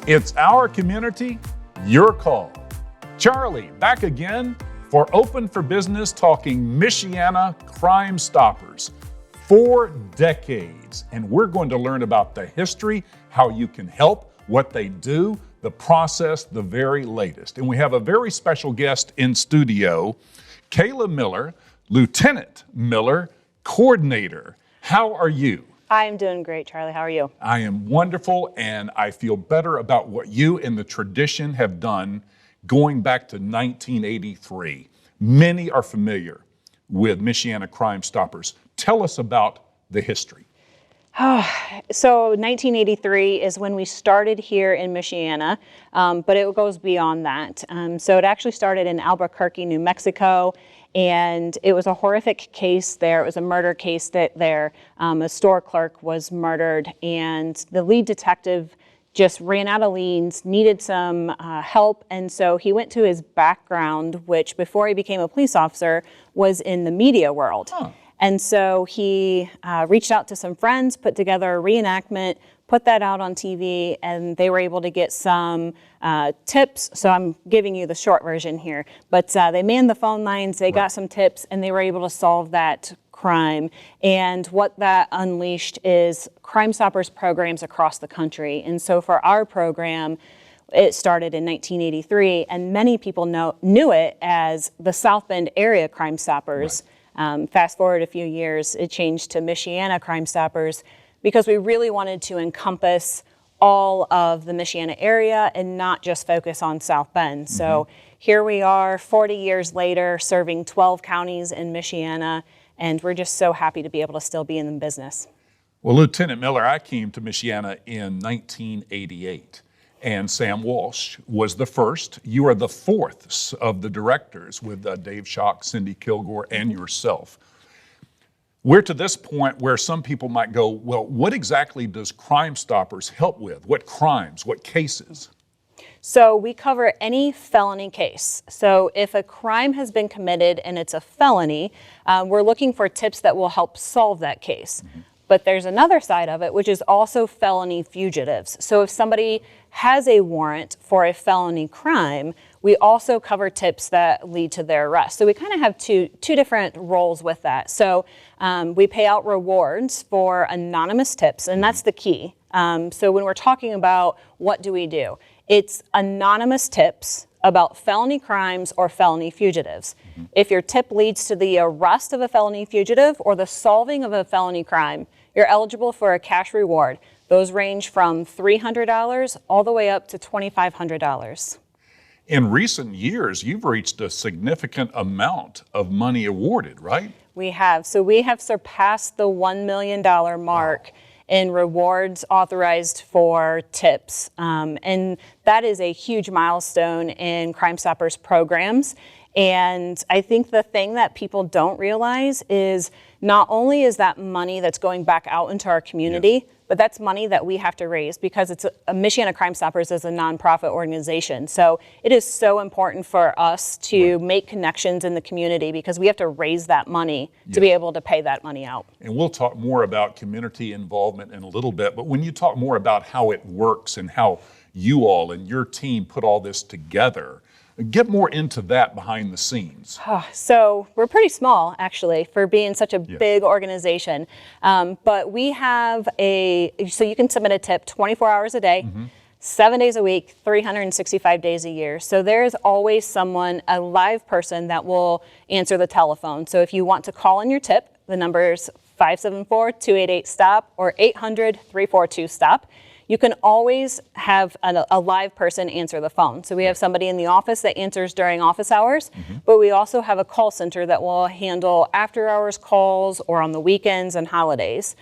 It's our community, your call. Charlie, back again for Open for Business, talking Michiana Crime Stoppers. 4 decades, and we're going to learn about the history, how you can help, what they do, the process, the very latest. And we have a very special guest in studio, Kayla Miller, Lieutenant Miller, Coordinator. How are you? I'm doing great, Charlie. How are you? I am wonderful, and I feel better about what you and the tradition have done going back to 1983. Many are familiar with Michiana Crime Stoppers. Tell us about the history. So 1983 is when we started here in Michiana, but it goes beyond that. So it actually started in Albuquerque, New Mexico, and it was a horrific case there. It was a murder case there. A store clerk was murdered, and the lead detective just ran out of leads, needed some help, and so he went to his background, which before he became a police officer was in the media world. And so he reached out to some friends, put together a reenactment, put that out on TV, and they were able to get some tips. So I'm giving you the short version here. But they manned the phone lines, they got some tips, and they were able to solve that crime. And what that unleashed is Crime Stoppers programs across the country. And so for our program, it started in 1983, and many people knew it as the South Bend Area Crime Stoppers. Fast forward a few years, it changed to Michiana Crime Stoppers because we really wanted to encompass all of the Michiana area and not just focus on South Bend. So here we are 40 years later serving 12 counties in Michiana, and we're just so happy to be able to still be in the business. Well, Lieutenant Miller, I came to Michiana in 1988. And Sam Walsh was the first. You are the fourth of the directors with Dave Schock, Cindy Kilgore, and yourself. We're to this point where some people might go, well, what exactly does Crime Stoppers help with? What crimes, what cases? So we cover any felony case. So if a crime has been committed and it's a felony, we're looking for tips that will help solve that case. But there's another side of it, which is also felony fugitives. So if somebody has a warrant for a felony crime, we also cover tips that lead to their arrest. So we kind of have two different roles with that. So we pay out rewards for anonymous tips, and that's the key. So when we're talking about what do we do, it's anonymous tips about felony crimes or felony fugitives. If your tip leads to the arrest of a felony fugitive or the solving of a felony crime, you're eligible for a cash reward. Those range from $300 all the way up to $2,500. In recent years, you've reached a significant amount of money awarded, right? We have. So we have surpassed the $1 million mark in rewards authorized for tips. And that is a huge milestone in Crime Stoppers programs. And I think the thing that people don't realize is not only is that money that's going back out into our community, but that's money that we have to raise because it's a Michiana Crime Stoppers is a nonprofit organization. So it is so important for us to make connections in the community because we have to raise that money to be able to pay that money out. And we'll talk more about community involvement in a little bit, but when you talk more about how it works and how you all and your team put all this together, get more into that behind the scenes. So we're pretty small, actually, for being such a big organization. But we have so you can submit a tip 24 hours a day, 7 days a week, 365 days a year. So there's always someone, a live person that will answer the telephone. So if you want to call in your tip, the number is 574-288-STOP or 800-342-STOP. You can always have a live person answer the phone. So we have somebody in the office that answers during office hours, but we also have a call center that will handle after hours calls or on the weekends and holidays.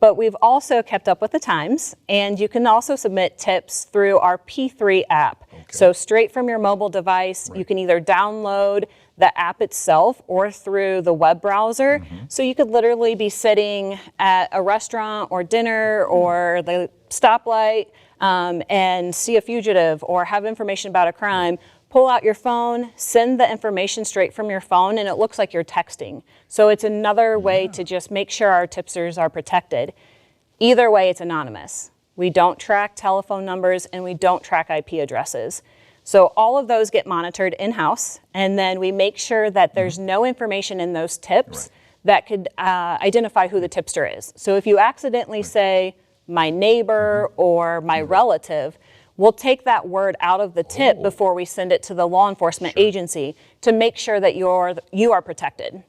But we've also kept up with the times, and you can also submit tips through our P3 app. So straight from your mobile device, you can either download the app itself or through the web browser. So you could literally be sitting at a restaurant or dinner or the stoplight and see a fugitive or have information about a crime, pull out your phone, send the information straight from your phone, and it looks like you're texting. So it's another way to just make sure our tipsters are protected. Either way, it's anonymous. we don't track telephone numbers, and we don't track IP addresses. So all of those get monitored in-house, and then we make sure that there's no information in those tips that could identify who the tipster is. So if you accidentally say, my neighbor or my relative, we'll take that word out of the tip before we send it to the law enforcement agency to make sure that you are protected.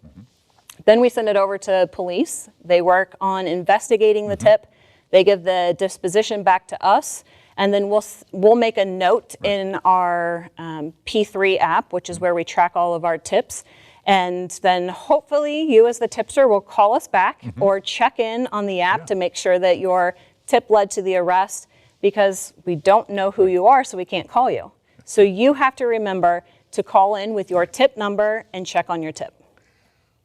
Then we send it over to police. They work on investigating the tip. They give the disposition back to us, and then we'll make a note in our P3 app, which is where we track all of our tips. And then hopefully you as the tipster will call us back or check in on the app to make sure that your tip led to the arrest, because we don't know who you are, so we can't call you. So you have to remember to call in with your tip number and check on your tip.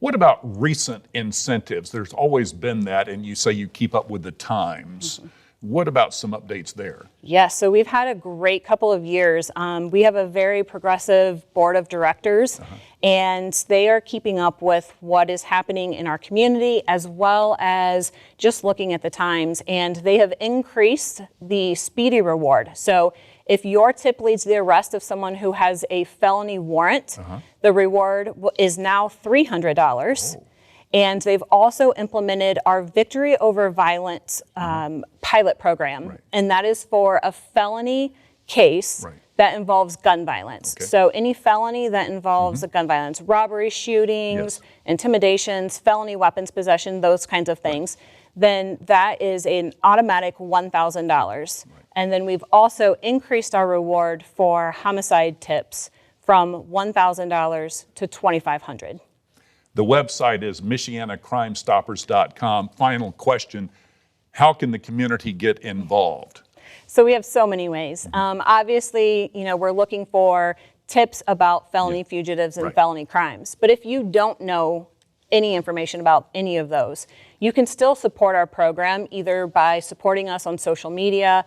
What about recent incentives? There's always been that, and you say you keep up with the times. What about some updates there? Yes, so we've had a great couple of years. We have a very progressive board of directors, and they are keeping up with what is happening in our community as well as just looking at the times. And they have increased the speedy reward. So if your tip leads to the arrest of someone who has a felony warrant, the reward is now $300. And they've also implemented our Victory Over Violence pilot program. And that is for a felony case that involves gun violence. So any felony that involves gun violence, robbery, shootings, intimidations, felony weapons possession, those kinds of things, then that is an automatic $1,000. And then we've also increased our reward for homicide tips from $1,000 to $2,500. The website is MichianaCrimeStoppers.com. Final question, how can the community get involved? So we have so many ways. Obviously, we're looking for tips about felony fugitives and felony crimes. But if you don't know any information about any of those, you can still support our program either by supporting us on social media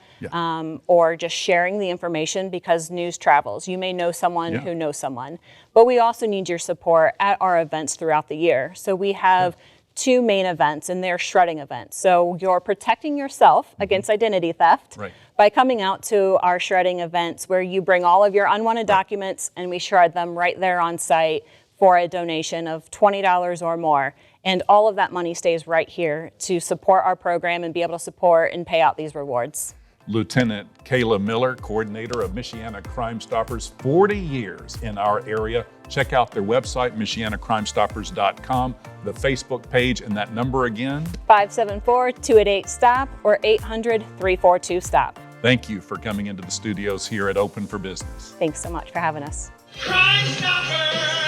or just sharing the information, because news travels. You may know someone who knows someone. But we also need your support at our events throughout the year. So we have two main events, and they're shredding events. So you're protecting yourself against identity theft by coming out to our shredding events, where you bring all of your unwanted documents and we shred them right there on site for a donation of $20 or more. And all of that money stays right here to support our program and be able to support and pay out these rewards. Lieutenant Kayla Miller, coordinator of Michiana Crime Stoppers, 40 years in our area. Check out their website, MichianaCrimeStoppers.com, the Facebook page, and that number again? 574-288-STOP or 800-342-STOP. Thank you for coming into the studios here at Open for Business. Thanks so much for having us. Crime Stoppers!